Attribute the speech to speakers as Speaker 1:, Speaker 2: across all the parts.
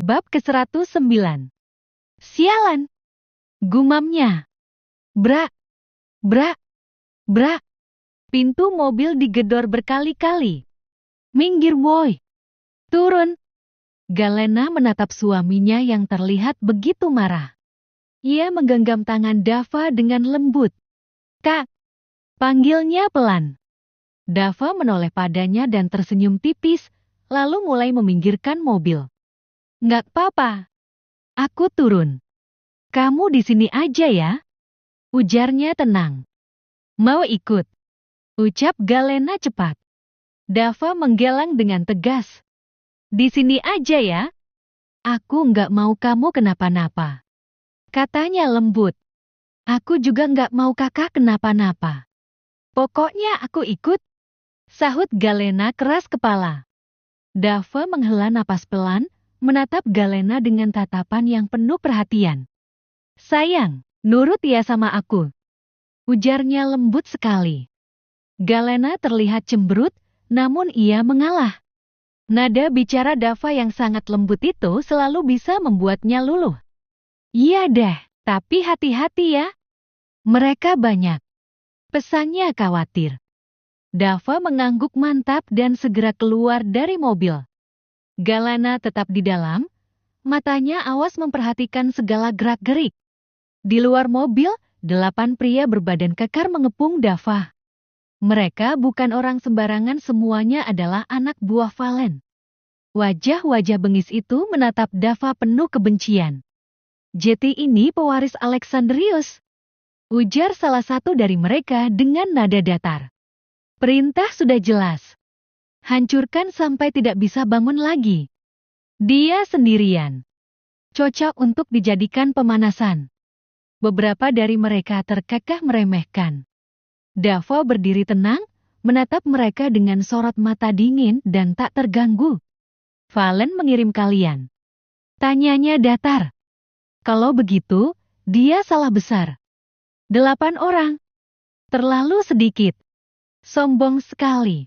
Speaker 1: Bab ke-109. Sialan! Gumamnya. Brak! Brak! Brak! Pintu mobil digedor berkali-kali. Minggir woi! Turun! Galena menatap suaminya yang terlihat begitu marah. Ia menggenggam tangan Dava dengan lembut. Kak! Panggilnya pelan. Dava menoleh padanya dan tersenyum tipis, lalu mulai meminggirkan mobil. Nggak apa-apa. Aku turun. Kamu di sini aja ya. Ujarnya tenang. Mau ikut? Ucap Galena cepat. Dava menggeleng dengan tegas. Di sini aja ya. Aku nggak mau kamu kenapa-napa. Katanya lembut. Aku juga nggak mau kakak kenapa-napa. Pokoknya aku ikut. Sahut Galena keras kepala. Dava menghela napas pelan, menatap Galena dengan tatapan yang penuh perhatian. Sayang, nurut ya sama aku. Ujarnya lembut sekali. Galena terlihat cemberut, namun ia mengalah. Nada bicara Dava yang sangat lembut itu selalu bisa membuatnya luluh. Iya deh, tapi hati-hati ya. Mereka banyak. Pesannya khawatir. Dava mengangguk mantap dan segera keluar dari mobil. Galena tetap di dalam, matanya awas memperhatikan segala gerak-gerik. Di luar mobil, 8 pria berbadan kekar mengepung Dava. Mereka bukan orang sembarangan, semuanya adalah anak buah Valen. Wajah-wajah bengis itu menatap Dava penuh kebencian. Jeti ini pewaris Alexandrius. Ujar salah satu dari mereka dengan nada datar. Perintah sudah jelas. Hancurkan sampai tidak bisa bangun lagi. Dia sendirian. Cocok untuk dijadikan pemanasan. Beberapa dari mereka terkekeh meremehkan. Dava berdiri tenang, menatap mereka dengan sorot mata dingin dan tak terganggu. Valen mengirim kalian. Tanyanya datar. Kalau begitu, dia salah besar. 8 orang. Terlalu sedikit. Sombong sekali.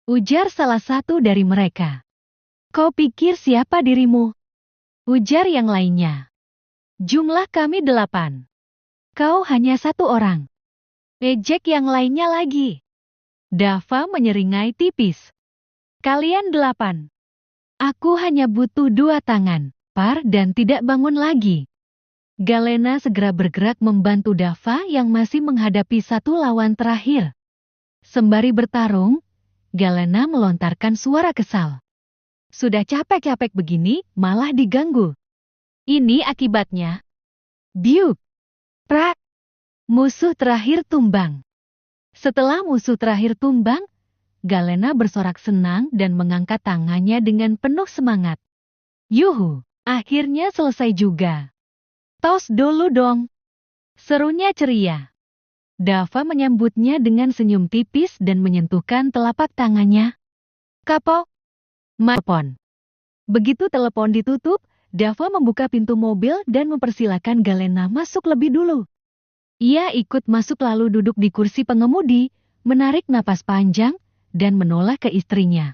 Speaker 1: Ujar salah satu dari mereka. Kau pikir siapa dirimu? Ujar yang lainnya. Jumlah kami 8. Kau hanya 1 orang. Ejek yang lainnya lagi. Dava menyeringai tipis. Kalian 8. Aku hanya butuh 2 tangan, par dan tidak bangun lagi. Galena segera bergerak membantu Dava yang masih menghadapi 1 lawan terakhir. Sembari bertarung, Galena melontarkan suara kesal. Sudah capek-capek begini, malah diganggu. Ini akibatnya. Biuk. Prak. Musuh terakhir tumbang. Setelah musuh terakhir tumbang, Galena bersorak senang dan mengangkat tangannya dengan penuh semangat. Yuhu, akhirnya selesai juga. Tos dulu dong. Serunya ceria. Dava menyambutnya dengan senyum tipis dan menyentuhkan telapak tangannya. Kapok. Telepon. Begitu telepon ditutup, Dava membuka pintu mobil dan mempersilakan Galena masuk lebih dulu. Ia ikut masuk lalu duduk di kursi pengemudi, menarik napas panjang, dan menoleh ke istrinya.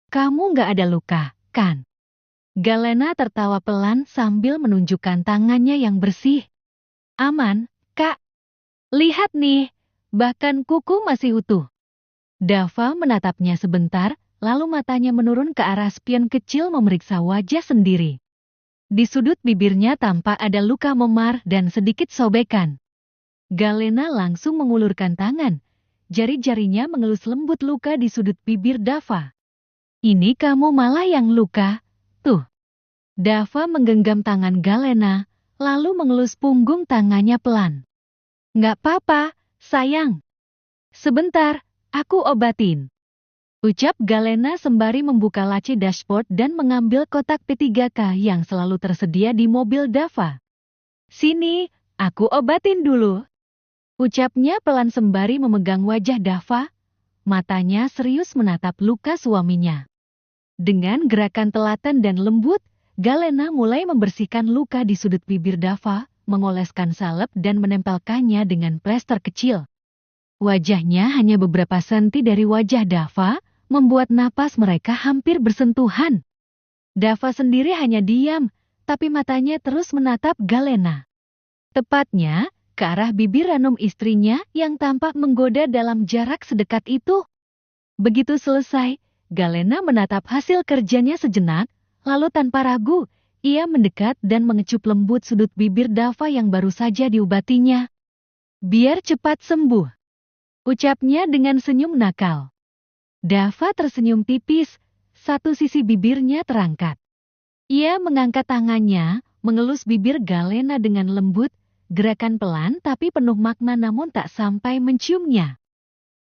Speaker 1: Kamu nggak ada luka, kan? Galena tertawa pelan sambil menunjukkan tangannya yang bersih. Aman, Kak. Lihat nih, bahkan kuku masih utuh. Dava menatapnya sebentar, lalu matanya menurun ke arah spion kecil memeriksa wajah sendiri. Di sudut bibirnya tampak ada luka memar dan sedikit sobekan. Galena langsung mengulurkan tangan, jari-jarinya mengelus lembut luka di sudut bibir Dava. Ini kamu malah yang luka, tuh. Dava menggenggam tangan Galena, lalu mengelus punggung tangannya pelan. Nggak apa-apa, sayang. Sebentar, aku obatin. Ucap Galena sembari membuka laci dashboard dan mengambil kotak P3K yang selalu tersedia di mobil Dava. Sini, aku obatin dulu. Ucapnya pelan sembari memegang wajah Dava, matanya serius menatap luka suaminya. Dengan gerakan telaten dan lembut, Galena mulai membersihkan luka di sudut bibir Dava, mengoleskan salep dan menempelkannya dengan plester kecil. Wajahnya hanya beberapa senti dari wajah Dava, membuat napas mereka hampir bersentuhan. Dava sendiri hanya diam, tapi matanya terus menatap Galena. Tepatnya, ke arah bibir ranum istrinya yang tampak menggoda dalam jarak sedekat itu. Begitu selesai, Galena menatap hasil kerjanya sejenak, lalu tanpa ragu, ia mendekat dan mengecup lembut sudut bibir Dava yang baru saja diobatinya. Biar cepat sembuh, ucapnya dengan senyum nakal. Dava tersenyum tipis, satu sisi bibirnya terangkat. Ia mengangkat tangannya, mengelus bibir Galena dengan lembut, gerakan pelan tapi penuh makna namun tak sampai menciumnya.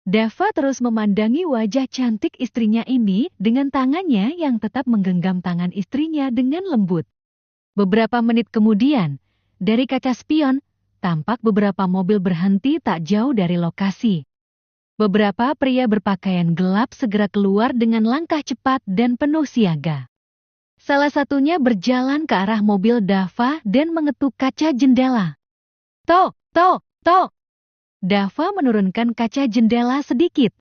Speaker 1: Dava terus memandangi wajah cantik istrinya ini dengan tangannya yang tetap menggenggam tangan istrinya dengan lembut. Beberapa menit kemudian, dari kaca spion, tampak beberapa mobil berhenti tak jauh dari lokasi. Beberapa pria berpakaian gelap segera keluar dengan langkah cepat dan penuh siaga. Salah satunya berjalan ke arah mobil Dava dan mengetuk kaca jendela. Tok, tok, tok. Dava menurunkan kaca jendela sedikit.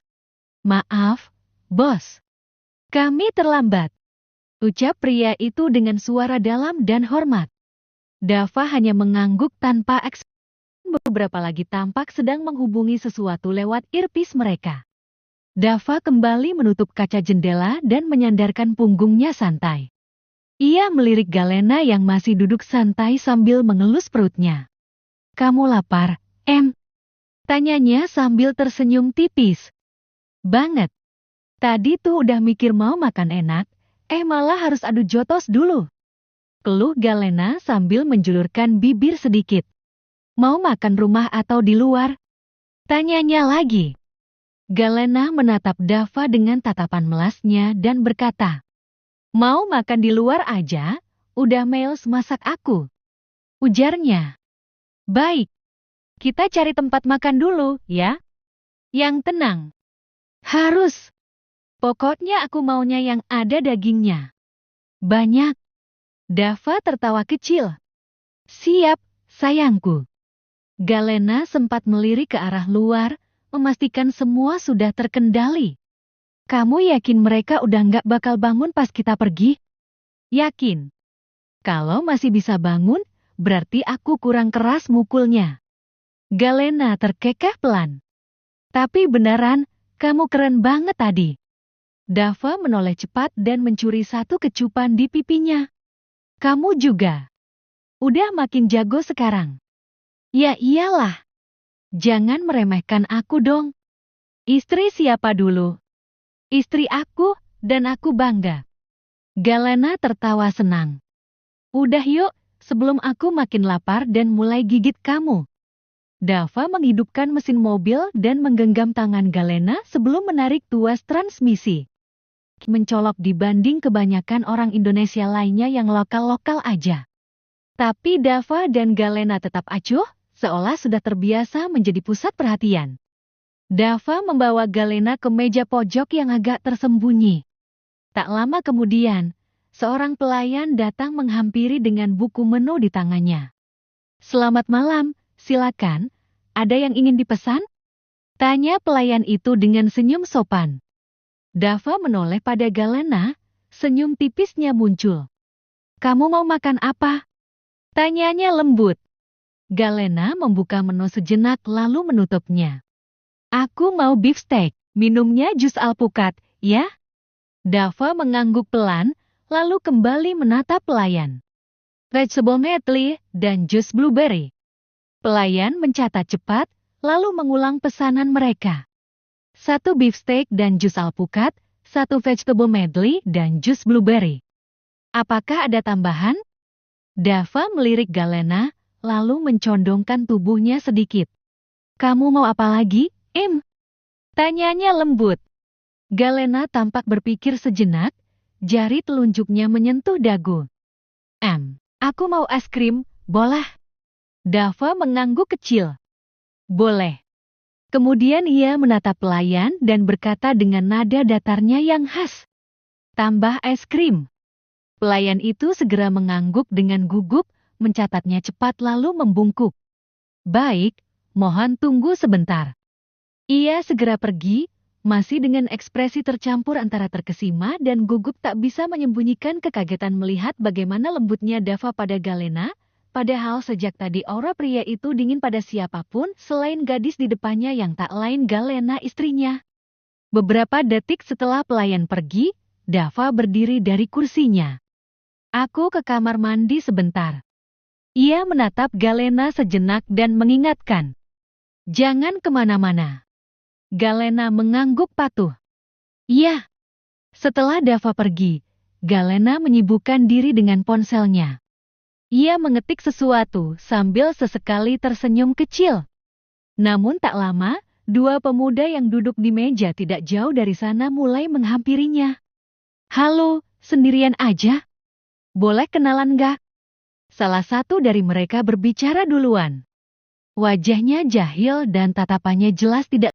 Speaker 1: Maaf, bos. Kami terlambat. Ucap pria itu dengan suara dalam dan hormat. Dava hanya mengangguk tanpa ekspresi. Beberapa lagi tampak sedang menghubungi sesuatu lewat earpiece mereka. Dava kembali menutup kaca jendela dan menyandarkan punggungnya santai. Ia melirik Galena yang masih duduk santai sambil mengelus perutnya. Kamu lapar, Em? Tanyanya sambil tersenyum tipis. Banget. Tadi tuh udah mikir mau makan enak, malah harus adu jotos dulu. Keluh Galena sambil menjulurkan bibir sedikit. Mau makan rumah atau di luar? Tanyanya lagi. Galena menatap Dava dengan tatapan melasnya dan berkata, mau makan di luar aja, udah Miles masak aku. Ujarnya. Baik, kita cari tempat makan dulu, ya. Yang tenang. Harus. Pokoknya aku maunya yang ada dagingnya. Banyak. Dava tertawa kecil. Siap, sayangku. Galena sempat melirik ke arah luar, memastikan semua sudah terkendali. Kamu yakin mereka udah nggak bakal bangun pas kita pergi? Yakin. Kalau masih bisa bangun, berarti aku kurang keras mukulnya. Galena terkekeh pelan. Tapi beneran, kamu keren banget tadi. Dava menoleh cepat dan mencuri satu kecupan di pipinya. Kamu juga. Udah makin jago sekarang. Ya iyalah. Jangan meremehkan aku dong. Istri siapa dulu? Istri aku, dan aku bangga. Galena tertawa senang. Udah yuk, sebelum aku makin lapar dan mulai gigit kamu. Dava menghidupkan mesin mobil dan menggenggam tangan Galena sebelum menarik tuas transmisi. Mencolok dibanding kebanyakan orang Indonesia lainnya yang lokal-lokal aja. Tapi Dava dan Galena tetap acuh, seolah sudah terbiasa menjadi pusat perhatian. Dava membawa Galena ke meja pojok yang agak tersembunyi. Tak lama kemudian, seorang pelayan datang menghampiri dengan buku menu di tangannya. Selamat malam, silakan. Ada yang ingin dipesan? Tanya pelayan itu dengan senyum sopan. Dava menoleh pada Galena, senyum tipisnya muncul. Kamu mau makan apa? Tanyanya lembut. Galena membuka menu sejenak lalu menutupnya. Aku mau beef steak, minumnya jus alpukat, ya? Dava mengangguk pelan, lalu kembali menatap pelayan. Vegetable medley dan jus blueberry. Pelayan mencatat cepat, lalu mengulang pesanan mereka. 1 beef steak dan jus alpukat, 1 vegetable medley dan jus blueberry. Apakah ada tambahan? Dava melirik Galena, lalu mencondongkan tubuhnya sedikit. Kamu mau apa lagi, Em? Tanyanya lembut. Galena tampak berpikir sejenak, jari telunjuknya menyentuh dagu. Aku mau es krim, boleh? Dava mengangguk kecil. Boleh. Kemudian ia menatap pelayan dan berkata dengan nada datarnya yang khas. Tambah es krim. Pelayan itu segera mengangguk dengan gugup, mencatatnya cepat lalu membungkuk. Baik, mohon tunggu sebentar. Ia segera pergi, Masih dengan ekspresi tercampur antara terkesima dan gugup, tak bisa menyembunyikan kekagetan melihat bagaimana lembutnya Dava pada Galena. Padahal sejak tadi aura pria itu dingin pada siapapun selain gadis di depannya yang tak lain Galena istrinya. Beberapa detik setelah pelayan pergi, Dava berdiri dari kursinya. Aku ke kamar mandi sebentar. Ia menatap Galena sejenak dan mengingatkan. Jangan kemana-mana. Galena mengangguk patuh. Iya. Setelah Dava pergi, Galena menyibukkan diri dengan ponselnya. Ia mengetik sesuatu sambil sesekali tersenyum kecil. Namun tak lama, dua pemuda yang duduk di meja tidak jauh dari sana mulai menghampirinya. Halo, sendirian aja? Boleh kenalan gak? Salah satu dari mereka berbicara duluan. Wajahnya jahil dan tatapannya jelas tidak